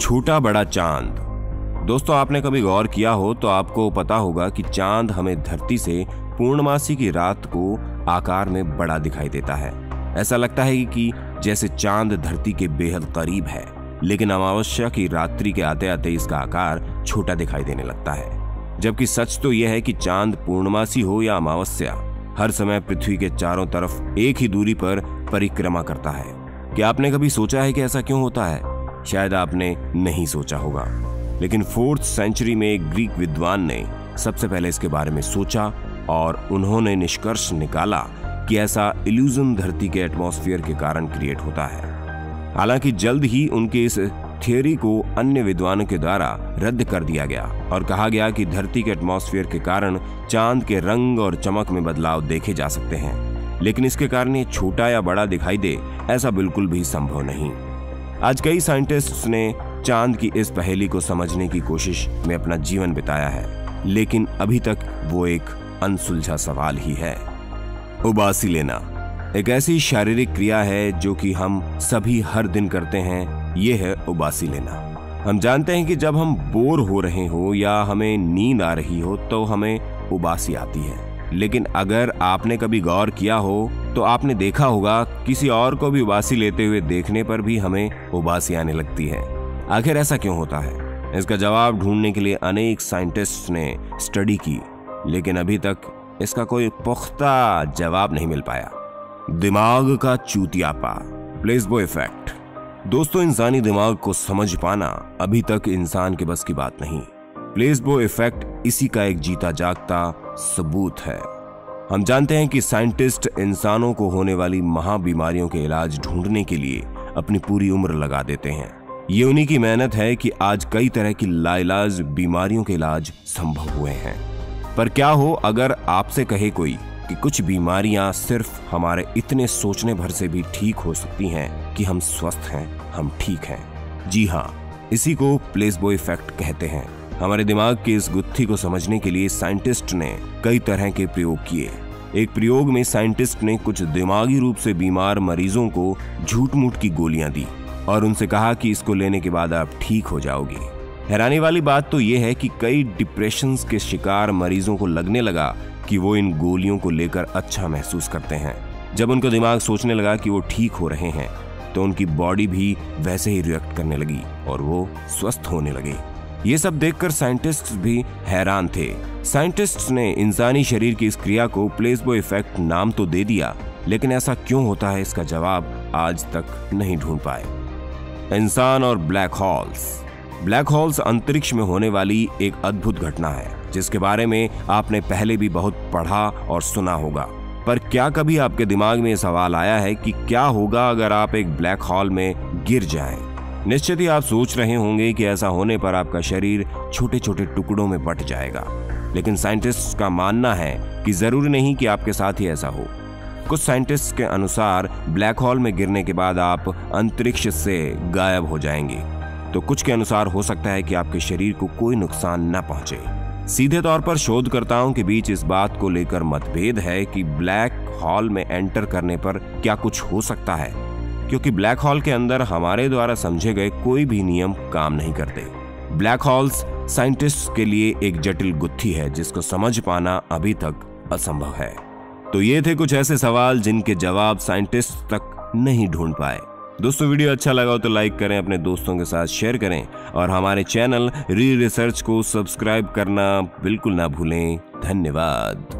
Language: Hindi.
छोटा बड़ा चांद। दोस्तों, आपने कभी गौर किया हो तो आपको पता होगा कि चांद हमें धरती से पूर्णमासी की रात को आकार में बड़ा दिखाई देता है। ऐसा लगता है कि जैसे चांद धरती के बेहद करीब है, लेकिन अमावस्या की रात्रि के आते आते इसका आकार छोटा दिखाई देने लगता है। जबकि सच तो यह है कि चांद पूर्णमासी हो या अमावस्या, हर समय पृथ्वी के चारों तरफ एक ही दूरी पर परिक्रमा करता है। क्या आपने कभी सोचा है कि ऐसा क्यों होता है? शायद आपने नहीं सोचा होगा, लेकिन 4th सेंचुरी में एक ग्रीक विद्वान ने सबसे पहले इसके बारे में सोचा और उन्होंने निष्कर्ष निकाला कि ऐसा इल्यूजन धरती के एटमॉस्फेयर के कारण क्रिएट होता है। हालांकि जल्द ही उनके इस थियोरी को अन्य विद्वानों के द्वारा रद्द कर दिया गया और कहा गया कि धरती के एटमॉस्फेयर के कारण चांद के रंग और चमक में बदलाव देखे जा सकते हैं, लेकिन इसके कारण ये छोटा या बड़ा दिखाई दे, ऐसा बिल्कुल भी संभव नहीं। आज कई साइंटिस्ट्स ने चांद की इस पहेली को समझने की कोशिश में अपना जीवन बिताया है, लेकिन अभी तक वो एक अनसुलझा सवाल ही है। उबासी लेना एक ऐसी शारीरिक क्रिया है जो कि हम सभी हर दिन करते हैं। ये है उबासी लेना। हम जानते हैं कि जब हम बोर हो रहे हो या हमें नींद आ रही हो तो हमें उबासी आती है, लेकिन अगर आपने कभी गौर किया हो तो आपने देखा होगा किसी और को भी उबासी लेते हुए देखने पर भी हमें उबासी आने लगती है। आखिर ऐसा क्यों होता है? इसका जवाब ढूंढने के लिए अनेक साइंटिस्ट्स ने स्टडी की, लेकिन अभी तक इसका कोई पुख्ता जवाब नहीं मिल पाया। दिमाग का चूतियापा, प्लेसबो इफेक्ट। दोस्तों, इंसानी दिमाग को समझ पाना अभी तक इंसान के बस की बात नहीं। प्लेसबो इफेक्ट इसी का एक जीता जागता सबूत है। हम जानते हैं कि साइंटिस्ट इंसानों को होने वाली महाबीमारियों के इलाज ढूंढने के लिए अपनी पूरी उम्र लगा देते हैं। ये उन्हीं की मेहनत है कि आज कई तरह की लाइलाज बीमारियों के इलाज संभव हुए हैं। पर क्या हो अगर आपसे कहे कोई कि कुछ बीमारियां सिर्फ हमारे इतने सोचने भर से भी ठीक हो सकती हैं कि हम स्वस्थ हैं, हम ठीक हैं। जी हाँ, इसी को प्लेसबो इफेक्ट कहते हैं। हमारे दिमाग की इस गुत्थी को समझने के लिए साइंटिस्ट ने कई तरह के प्रयोग किए। एक प्रयोग में साइंटिस्ट ने कुछ दिमागी रूप से बीमार मरीजों को झूठ मूठ की गोलियां दी और उनसे कहा कि इसको लेने के बाद आप ठीक हो जाओगे। हैरानी वाली बात तो यह है कि कई डिप्रेशन के शिकार मरीजों को लगने लगा कि वो इन गोलियों को लेकर अच्छा महसूस करते हैं। जब उनका दिमाग सोचने लगा कि वो ठीक हो रहे हैं तो उनकी बॉडी भी वैसे ही रिएक्ट करने लगी और वो स्वस्थ होने लगे। ये सब देखकर साइंटिस्ट्स भी हैरान थे। साइंटिस्ट्स ने इंसानी शरीर की इस क्रिया को प्लेसबो इफेक्ट नाम तो दे दिया, लेकिन ऐसा क्यों होता है इसका जवाब आज तक नहीं ढूंढ पाए। इंसान और ब्लैक होल्स। ब्लैक होल्स अंतरिक्ष में होने वाली एक अद्भुत घटना है जिसके बारे में आपने पहले भी बहुत पढ़ा और सुना होगा। पर क्या कभी आपके दिमाग में सवाल आया है कि क्या होगा अगर आप एक ब्लैक होल में गिर जाएं? निश्चित ही आप सोच रहे होंगे कि ऐसा होने पर आपका शरीर छोटे छोटे टुकड़ों में बंट जाएगा, लेकिन साइंटिस्ट्स का मानना है कि जरूरी नहीं कि आपके साथ ही ऐसा हो। कुछ साइंटिस्ट्स के अनुसार ब्लैक होल में गिरने के बाद आप अंतरिक्ष से गायब हो जाएंगे, तो कुछ के अनुसार हो सकता है कि आपके शरीर को कोई नुकसान न पहुंचे। सीधे तौर पर शोधकर्ताओं के बीच इस बात को लेकर मतभेद है कि ब्लैक होल में एंटर करने पर क्या कुछ हो सकता है, क्योंकि ब्लैक होल के अंदर हमारे द्वारा समझे गए कोई भी नियम काम नहीं करते। ब्लैक होल्स साइंटिस्ट्स के लिए एक जटिल गुत्थी है जिसको समझ पाना अभी तक असंभव है। तो ये थे कुछ ऐसे सवाल जिनके जवाब साइंटिस्ट तक नहीं ढूंढ पाए। दोस्तों, वीडियो अच्छा लगा हो तो लाइक करें, अपने दोस्तों के साथ शेयर करें और हमारे चैनल री रिसर्च को सब्सक्राइब करना बिल्कुल ना भूलें। धन्यवाद।